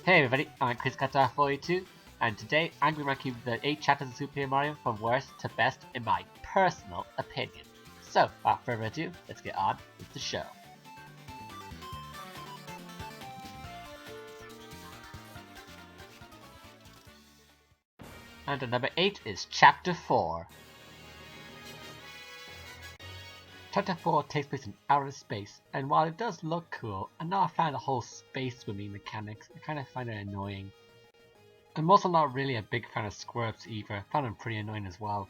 Hey everybody, I'm ChrisCatar42, and today I'm going to rank you the 8 chapters of Super Mario from worst to best in my personal opinion. So, without further ado, let's get on with the show. And number 8 is Chapter 4. Chapter 4 takes place in outer space, and while it does look cool, I'm not a fan of the whole space swimming mechanics. I kind of find it annoying. I'm also not really a big fan of squirts either. I found them pretty annoying as well.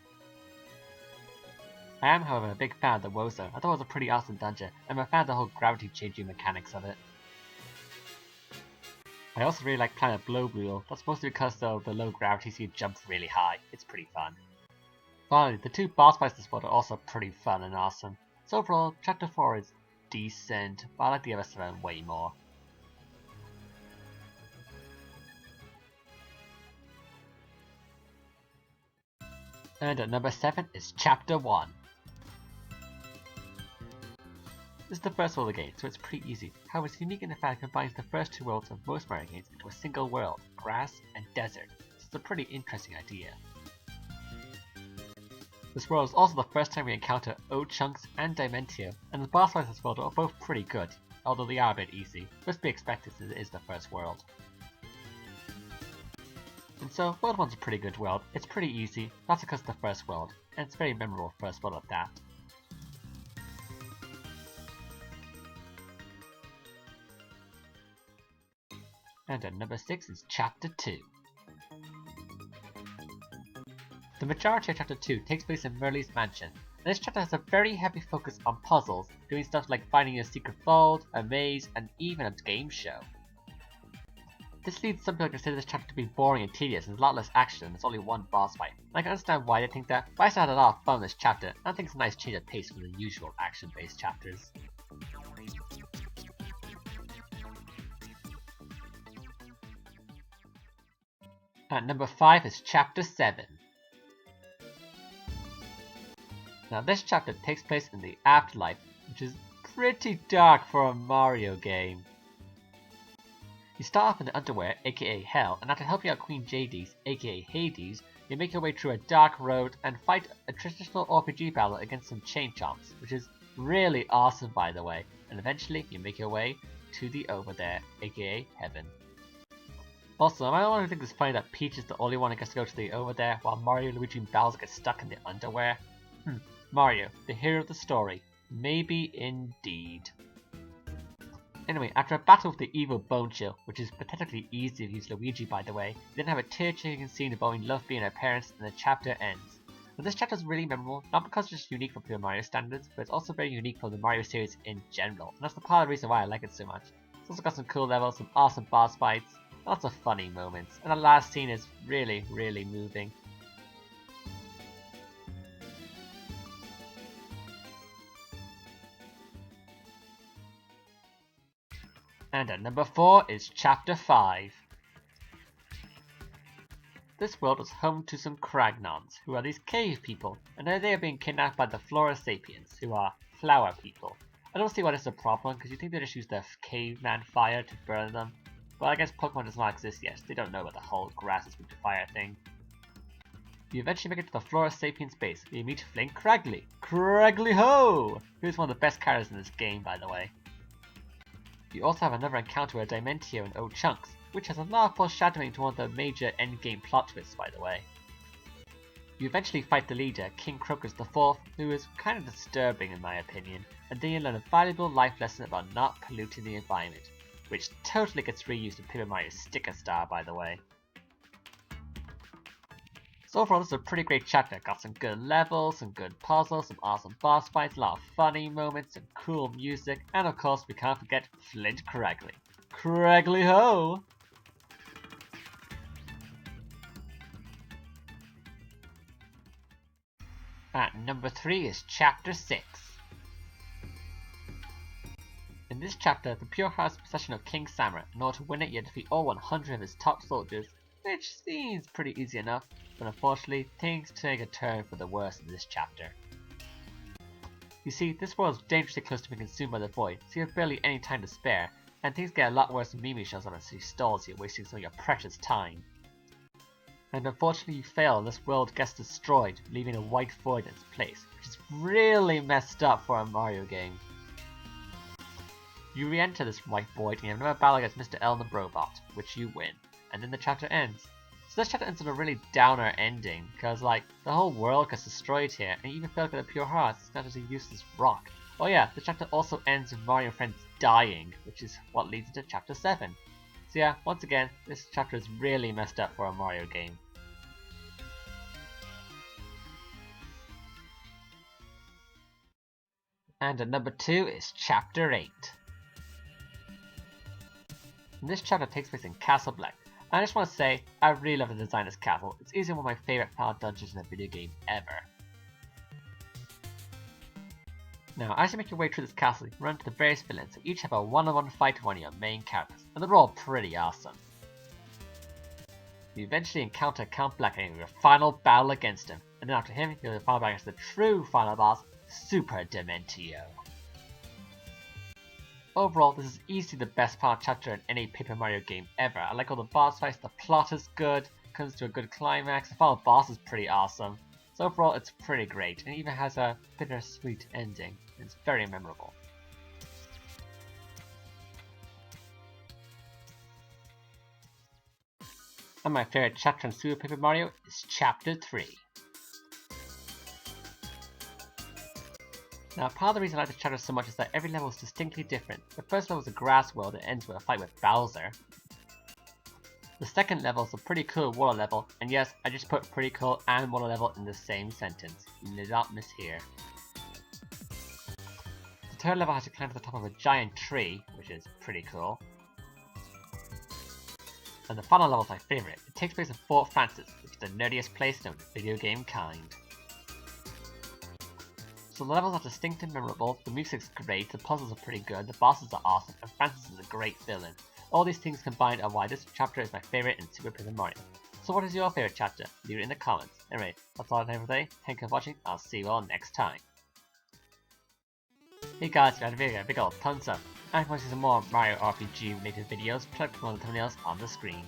I am, however, a big fan of the Wozo. I thought it was a pretty awesome dungeon, and I'm a fan of the whole gravity changing mechanics of it. I also really like Planet Blowblue. That's mostly because of the low gravity, so you jump really high. It's pretty fun. Finally, the 2 boss fights this world are also pretty fun and awesome. So overall, Chapter 4 is decent, but I like the other 7 way more. And at number 7 is Chapter 1. This is the first world of the game, so it's pretty easy. However, it's unique in the fact it combines the first 2 worlds of most Mario games into a single world, grass and desert. So it's a pretty interesting idea. This world is also the first time we encounter O-Chunks and Dimentio, and the boss fights in this world are both pretty good, although they are a bit easy, but to be expected since it is the first world. And so, World 1's a pretty good world. It's pretty easy, that's because it's the first world, and it's a very memorable first world at that. And at number 6 is Chapter 2. The majority of Chapter 2 takes place in Merle's mansion, and this chapter has a very heavy focus on puzzles, doing stuff like finding a secret vault, a maze, and even a game show. This leads some people to consider this chapter to be boring and tedious, and there's a lot less action, and there's only one boss fight. And I can understand why they think that, but I still had a lot of fun with this chapter, and I think it's a nice change of pace from the usual action-based chapters. At number 5 is Chapter 7. Now this chapter takes place in the afterlife, which is pretty dark for a Mario game. You start off in the underwear, aka Hell, and after helping out Queen Jadis, aka Hades, you make your way through a dark road and fight a traditional RPG battle against some Chain Chomps, which is really awesome by the way, and eventually you make your way to the Over There, aka Heaven. Also, am I the one who thinks it's funny that Peach is the only one who gets to go to the Over There, while Mario, Luigi, and Bowser get stuck in the underwear? Mario, the hero of the story. Maybe indeed. Anyway, after a battle with the evil Bone Chill, which is pathetically easy to use Luigi by the way, you then have a tear-jerking scene involving Luffy and her parents, and the chapter ends. But this chapter is really memorable, not because it's just unique for Super Mario standards, but it's also very unique for the Mario series in general, and that's the part of the reason why I like it so much. It's also got some cool levels, some awesome boss fights, lots of funny moments, and the last scene is really, really moving. And at number 4 is Chapter 5. This world is home to some Kragnons, who are these cave people, and they are being kidnapped by the Flora Sapiens, who are flower people. I don't see why this is a problem, because you think they just use their caveman fire to burn them. But I guess Pokemon does not exist yet, so they don't know about the whole grass is weak to fire thing. You eventually make it to the Flora Sapiens base, where you meet Flynn Cragley. Cragley Ho! Who's one of the best characters in this game, by the way. You also have another encounter with Dimentio and O-Chunks, which has a lot of foreshadowing to one of the major endgame plot twists, by the way. You eventually fight the leader, King Crocus IV, who is kind of disturbing in my opinion, and then you learn a valuable life lesson about not polluting the environment, which totally gets reused in Paper Mario Sticker Star, by the way. So overall, this is a pretty great chapter. Got some good levels, some good puzzles, some awesome boss fights, a lot of funny moments, some cool music, and of course we can't forget Flint Cragley. Cragley ho! At number 3 is Chapter 6. In this chapter, the Pure Heart is in possession of King Samra. In order to win it, you defeat all 100 of his top soldiers, which seems pretty easy enough, but unfortunately, things take a turn for the worse in this chapter. You see, this world is dangerously close to being consumed by the void, so you have barely any time to spare, and things get a lot worse when Mimi shows up and she stalls you, wasting some of your precious time. And unfortunately you fail and this world gets destroyed, leaving a white void in its place, which is really messed up for a Mario game. You re-enter this white void and you have another battle against Mr. L the Robot, which you win, and then the chapter ends. So this chapter ends on a really downer ending, because like, the whole world gets destroyed here, and you even fail to get a pure heart, it's not just a useless rock. Oh yeah, the chapter also ends with Mario and friends dying, which is what leads into chapter 7. So yeah, once again, this chapter is really messed up for a Mario game. And at number 2 is chapter 8. And this chapter takes place in Castle Black. And I just want to say, I really love the design of this castle. It's easily one of my favourite final dungeons in a video game ever. Now, as you make your way through this castle, you run into the various villains who each have a one-on-one fight with one of your main characters, and they're all pretty awesome. You eventually encounter Count Black in your final battle against him, and then after him, you'll final battle against the true final boss, Super Dementio. Overall, this is easily the best final chapter in any Paper Mario game ever. I like all the boss fights, the plot is good, comes to a good climax, the final boss is pretty awesome. So overall, it's pretty great, and even has a bittersweet ending. It's very memorable. And my favorite chapter in Super Paper Mario is Chapter 3. Now, part of the reason I like this chapter so much is that every level is distinctly different. The first level is a grass world that ends with a fight with Bowser. The second level is a pretty cool water level, and yes, I just put pretty cool and water level in the same sentence. You did not mishear. The third level has to climb to the top of a giant tree, which is pretty cool. And the final level is my favourite. It takes place in Fort Francis, which is the nerdiest place known to video game kind. So the levels are distinct and memorable, the music's great, the puzzles are pretty good, the bosses are awesome, and Francis is a great villain. All these things combined are why this chapter is my favourite in Super Paper Mario. So what is your favourite chapter? Leave it in the comments. Anyway, that's all I have for today. Thank you for watching, I'll see you all next time. Hey guys, if you had a video, big ol' thumbs up. And if you want to see some more Mario RPG related videos, click on the thumbnails on the screen.